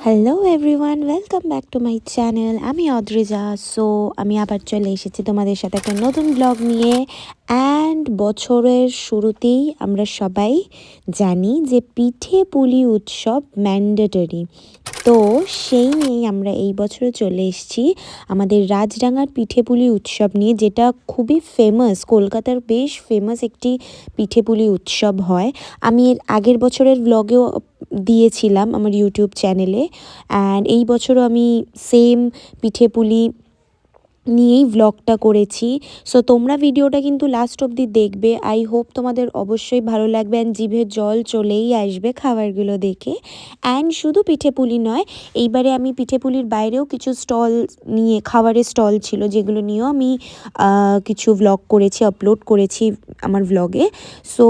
Hello everyone, welcome back to my channel. আমি অদ্রিজা। আমি আবার চলে এসেছি তোমাদের সাথে একটা নতুন ব্লগ নিয়ে। অ্যান্ড বছরের শুরুতেই আমরা সবাই জানি যে পিঠে পুলি উৎসব ম্যান্ডেটরি। তো সেই নিয়েই আমরা এই বছরে চলে এসেছি আমাদের রাজডাঙ্গার পিঠে পুলি উৎসব নিয়ে, যেটা খুবই ফেমাস, কলকাতার বেশ ফেমাস একটি পিঠে পুলি উৎসব হয়। আমি এর আগের বছরের ব্লগেও দিয়েছিলাম আমার ইউটিউব চ্যানেলে, অ্যান্ড এই বছরও আমি সেম পিঠে পুলি নিয়েই ভ্লগটা করেছি। সো তোমরা ভিডিওটা কিন্তু লাস্ট অবধি দেখবে। আই হোপ তোমাদের অবশ্যই ভালো লাগবে, অ্যান্ড জিভে জল চলেই আসবে খাবারগুলো দেখে। অ্যান্ড শুধু পিঠে পুলি নয়, এইবারে আমি পিঠে পুলির বাইরেও কিছু স্টল নিয়ে, খাবারের স্টল ছিল যেগুলো নিয়েও আমি কিছু ভ্লগ করেছি, আপলোড করেছি আমার ভ্লগে। সো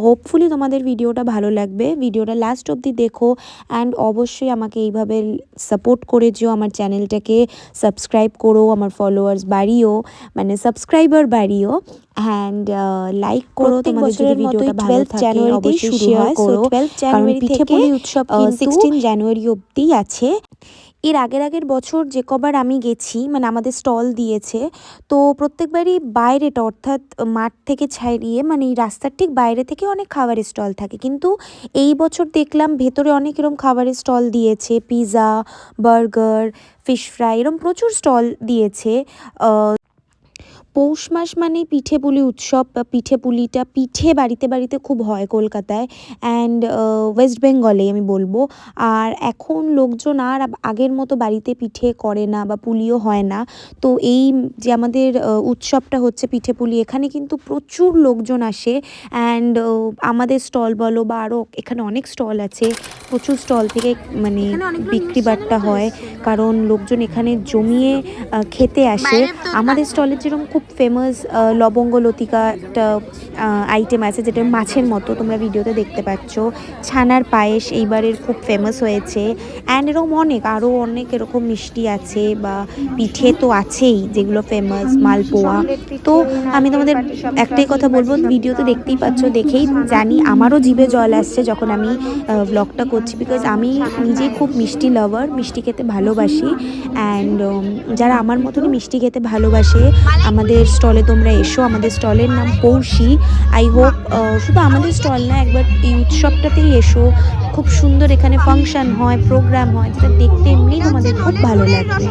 হোপফুলি তোমাদের ভিডিওটা ভালো লাগবে। ভিডিওটা লাস্ট অবধি দেখো, অ্যান্ড অবশ্যই আমাকে এইভাবে সাপোর্ট করে যেও, আমার চ্যানেলটাকে সাবস্ক্রাইব করো, আমার ফলোয়ার্স বাড়িও, মানে সাবস্ক্রাইবার বাড়িও, অ্যান্ড লাইক করো। তোমাদের যদি ভিডিওটা ভালো থাকে অবশ্যই শেয়ার করো, কারণ পিঠে পুলি উৎসব 16 জানুয়ারি অবধি আছে। এর আগের বছর যে কবার আমি গেছি, মানে আমাদের স্টল দিয়েছে, তো প্রত্যেকবারই বাইরেটা, অর্থাৎ মাঠ থেকে ছাড়িয়ে, মানে এই রাস্তার ঠিক বাইরে থেকে অনেক খাবারের স্টল থাকে, কিন্তু এই বছর দেখলাম ভেতরে অনেক এরকম খাবারের স্টল দিয়েছে, পিৎজা, বার্গার, ফিশ ফ্রাই, এরকম প্রচুর স্টল দিয়েছে। পৌষ মাস মানে পিঠে পুলি উৎসব, বা পিঠে পুলিটা পিঠে বাড়িতে বাড়িতে খুব হয় কলকাতায়, অ্যান্ড ওয়েস্ট বেঙ্গলে আমি বলবো। আর এখন লোকজন আর আগের মতো বাড়িতে পিঠে করে না, বা পুলিও হয় না। তো এই যে আমাদের উৎসবটা হচ্ছে পিঠে পুলি, এখানে কিন্তু প্রচুর লোকজন আসে, অ্যান্ড আমাদের স্টল বলো বা আরও এখানে অনেক স্টল আছে, প্রচুর স্টল থেকে মানে বিক্রি বাট্টা হয়, কারণ লোকজন এখানে জমিয়ে খেতে আসে। আমাদের স্টলের যেরকম খুব ফেমাস লবঙ্গ লতিকা একটা আইটেম আছে, যেটা মাছের মতো, তোমরা ভিডিওতে দেখতে পাচ্ছ। ছানার পায়েস এইবারের খুব ফেমাস হয়েছে, অ্যান্ড এরকম আরও অনেক এরকম মিষ্টি আছে, বা পিঠে তো আছেই যেগুলো ফেমাস, মালপোয়া। তো আমি তোমাদের একটাই কথা বলবো, ভিডিওতে দেখতেই পাচ্ছ, দেখেই জানি আমারও জিভে জল আসছে যখন আমি ব্লগটা করছি, বিকজ আমি নিজেই খুব মিষ্টি লাভার, মিষ্টি খেতে ভালোবাসি। অ্যান্ড যারা আমার মতনই মিষ্টি খেতে ভালোবাসে, আমাদের স্টলে তোমরা এসো। আমাদের স্টলের নাম পৌষী। আই হোপ শুধু আমাদের স্টল না, একবার এই উৎসবটাতেই এসো। খুব সুন্দর এখানে ফাংশন হয়, প্রোগ্রাম হয়, যেটা দেখতে এমনি তোমাদের খুব ভালো লাগবে।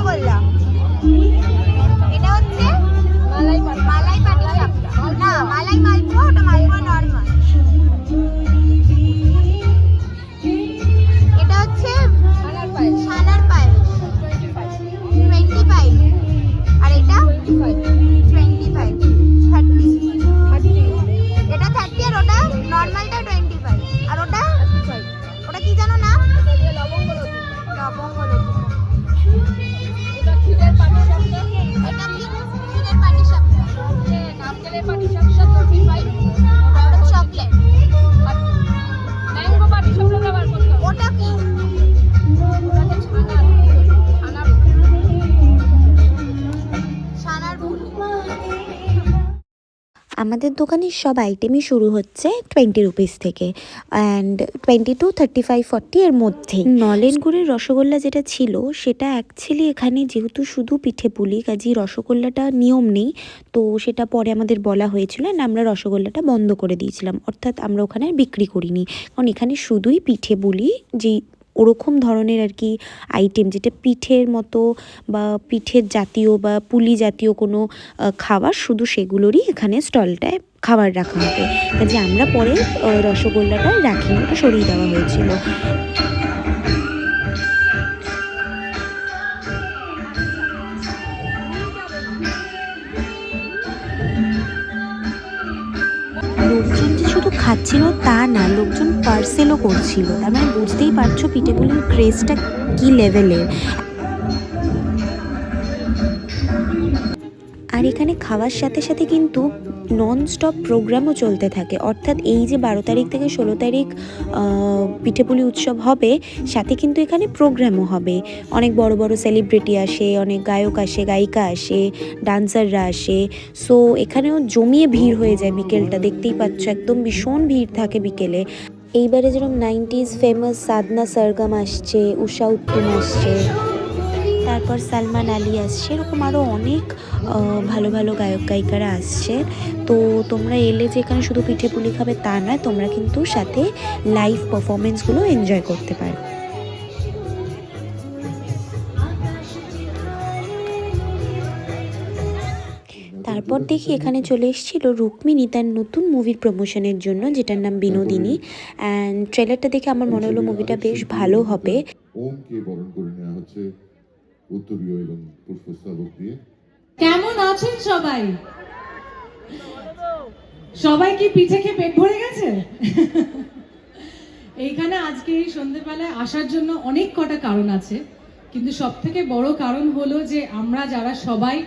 আমাদের দোকানের সব আইটেমই শুরু হচ্ছে 20 রুপিস থেকে, অ্যান্ড 20 to 35, 40 এর মধ্যে। নলেন গুড়ের রসগোল্লা যেটা ছিল, সেটা অ্যাকচুয়ালি এখানে যেহেতু শুধু পিঠে পুলি, কাজেই রসগোল্লাটা নিয়ম নেই, তো সেটা পরে আমাদের বলা হয়েছিল, অ্যান্ড আমরা রসগোল্লাটা বন্ধ করে দিয়েছিলাম, অর্থাৎ আমরা ওখানে বিক্রি করিনি, কারণ এখানে শুধুই পিঠে পুলি, যে ওরকম ধরনের আর কি আইটেম, যেটা পিঠের মতো বা পিঠের জাতীয় বা পুলি জাতীয় কোনো খাবার, শুধু সেগুলোরই এখানে স্টলটায় খাবার রাখা হবে। কাজে আমরা পরে রসগোল্লাটা রাখিনি, ওটা সরিয়ে দেওয়া হয়েছিল। লোকজন যে শুধু খাচ্ছিল তা না, লোকজন পার্সেলও করছিল, তার মানে বুঝতেই পারছো পিঠেপুলির ক্রেজটা কী লেভেলের। আর এখানে খাওয়ার সাথে সাথে কিন্তু নন স্টপ প্রোগ্রামও চলতে থাকে, অর্থাৎ এই যে 12 তারিখ থেকে 16 তারিখ পিঠেপুলি উৎসব হবে, সাথে কিন্তু এখানে প্রোগ্রামও হবে। অনেক বড় বড় সেলিব্রিটি আসে, অনেক গায়ক আসে, গায়িকা আসে, ডান্সাররা আসে। সো এখানেও জমিয়ে ভিড় হয়ে যায় বিকেলটা, দেখতেই পাচ্ছ একদম ভীষণ ভিড় থাকে বিকেলে। এইবারে যেরকম 90s ফেমাস সাধনা সরগম আসছে, উষা উত্তম আসছে, তারপর সালমান আলী আসছে, এরকম আরও অনেক ভালো ভালো গায়ক গায়িকারা আসছে। তো তোমরা এলে যে এখানে শুধু পিঠে পুলি খাবে তা নয়, তোমরা কিন্তু সাথে লাইভ পারফরমেন্সগুলো এনজয় করতে পারো। তারপর দেখি এখানে চলে এসেছিল রুক্মিণী তার নতুন মুভির প্রমোশনের জন্য, যেটার নাম বিনোদিনী। অ্যান্ড ট্রেলারটা দেখে আমার মনে হলো মুভিটা বেশ ভালো হবে। ওমকে বরণ করে নেওয়া হচ্ছে উত্তরীয় এবং পুষ্পস্তবক দিয়ে। কেমন আছেন সবাই? সবাই কি পিঠে খেয়ে পেট ভরে গেছে? এইখানে আজকে এই সন্ধ্যেবেলায় আসার জন্য অনেক কটা কারণ আছে, কিন্তু সব থেকে বড় কারণ হলো যে আমরা যারা সবাই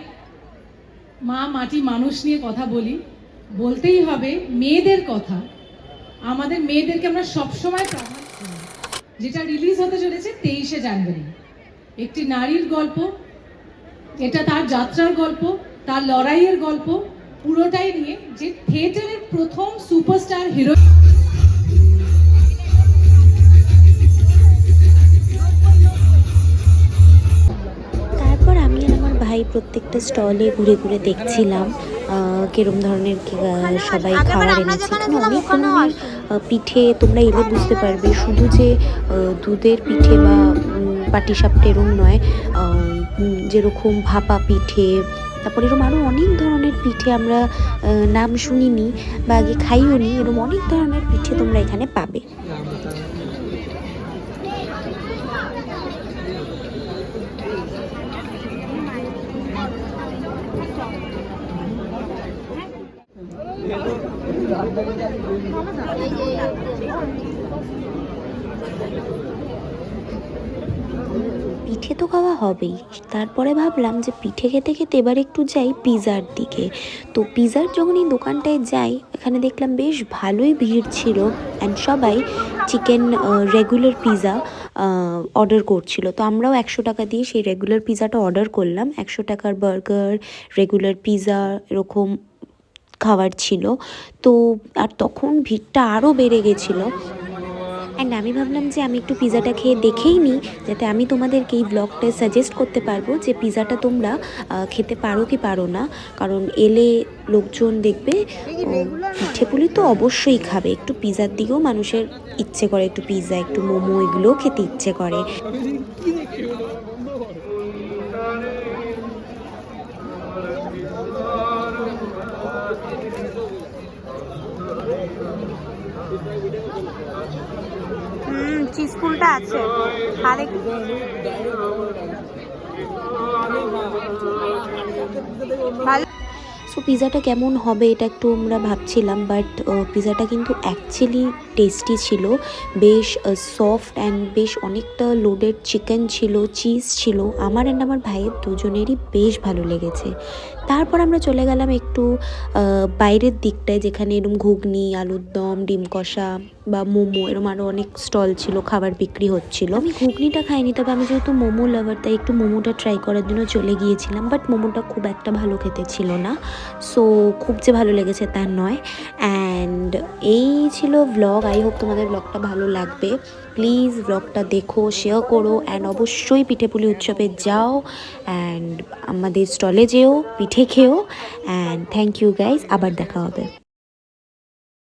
মা মাটি মানুষ নিয়ে কথা বলি, বলতেই হবে মেয়েদের কথা। আমাদের মেয়েদেরকে আমরা সবসময় প্রাধান্য দিই। যেটা রিলিজ হতে চলেছে 23শে জানুয়ারি, একটি নারীর গল্প। এটা তার যাত্রার গল্প, তার লড়াইয়ের গল্প, পুরোটাই নিয়ে যে থিয়েটারের প্রথম সুপারস্টার হিরো। তারপর আমি আর আমার ভাই প্রত্যেকটা স্টলে ঘুরে ঘুরে দেখছিলাম কিরম ধরনের সবাই খাবার এনেছে। এখানে অনেক ধরনের পিঠে তোমরা এলে বুঝতে পারবে, শুধু যে দুধের পিঠে বা পাটিসাপটা এরম নয়, যেরকম ভাপা পিঠে, তারপর এরকম আরও অনেক ধরনের পিঠে আমরা নাম শুনিনি বা আগে খাইও নি, এরকম অনেক ধরনের পিঠে তোমরা এখানে পাবে। পিঠে তো খাওয়া হবেই, তারপরে ভাবলাম যে পিঠে খেতে খেতে এবার একটু যাই পিৎজার দিকে। তো পিৎজার যখন এই দোকানটায় যাই, এখানে দেখলাম বেশ ভালোই ভিড় ছিল, অ্যান্ড সবাই চিকেন রেগুলার পিৎজা অর্ডার করছিল। তো আমরাও 100 টাকা দিয়ে সেই রেগুলার পিৎজাটা অর্ডার করলাম। 100 টাকার বার্গার, রেগুলার পিৎজা এরকম খাবার ছিল। তো আর তখন ভিড়টা আরও বেড়ে গেছিলো। অ্যান্ড আমি ভাবলাম যে আমি একটু পিৎজাটা খেয়ে দেখেই নিই, যাতে আমি তোমাদেরকে এই ব্লগটায় সাজেস্ট করতে পারবো যে পিৎজাটা তোমরা খেতে পারো কি পারো না। কারণ এলে লোকজন দেখবে পিঠে পুলি তো অবশ্যই খাবে, একটু পিৎজার দিকেও মানুষের ইচ্ছে করে, একটু পিৎজা একটু মোমো এগুলোও খেতে ইচ্ছে করে। চিজ ফুলটা আছে সো পিৎজাটা কেমন হবে এটা একটু আমরা ভাবছিলাম, বাট পিৎজাটা কিন্তু অ্যাকচুয়ালি টেস্টি ছিল, বেশ সফট অ্যান্ড বেশ অনেকটা লোডেড চিকেন ছিল, চিজ ছিল। আমার অ্যান্ড আমার ভাইয়ের দুজনেরই বেশ ভালো লেগেছে। তারপর আমরা চলে গেলাম একটু বাইরের দিকটায়, যেখানে এরকম ঘুগনি, আলুর দম, ডিম কষা বা মোমো এরকম আরও অনেক স্টল ছিল, খাবার বিক্রি হচ্ছিল। আমি ঘুগনিটা খাইনি, তবে আমি যেহেতু মোমো লাভার তাই একটু মোমোটা ট্রাই করার জন্য চলে গিয়েছিলাম, বাট মোমোটা খুব একটা ভালো খেতে ছিল না। সো খুব যে ভালো লেগেছে তা নয়। অ্যান্ড এই ছিল ব্লগ। আই হোপ তোমাদের ব্লগটা ভালো লাগবে। প্লিজ ব্লগটা দেখো, শেয়ার করো, অ্যান্ড অবশ্যই পিঠেপুলি উৎসবে যাও অ্যান্ড আমাদের স্টলে যেও, পিঠে খেও। অ্যান্ড থ্যাংক ইউ গাইজ, আবার দেখা হবে।